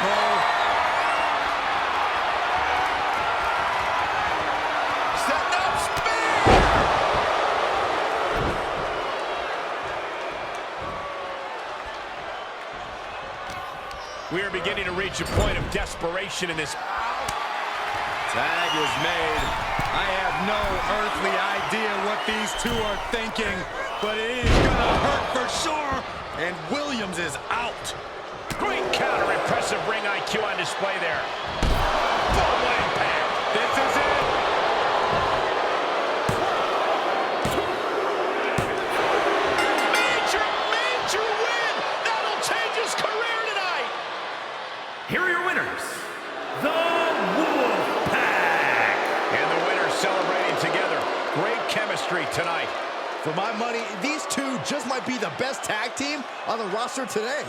Oh. Setting up speed. We are beginning to reach a point of desperation in this. Tag is made. I have no earthly idea what these two are thinking, but it is gonna hurt for sure. And Williams is out. Great counter, impressive ring IQ on display there. Full impact. This is it. Major win. That'll change his career tonight. Here are your winners, the Wolfpack. And the winners celebrating together. Great chemistry tonight. For my money, these two just might be the best tag team on the roster today.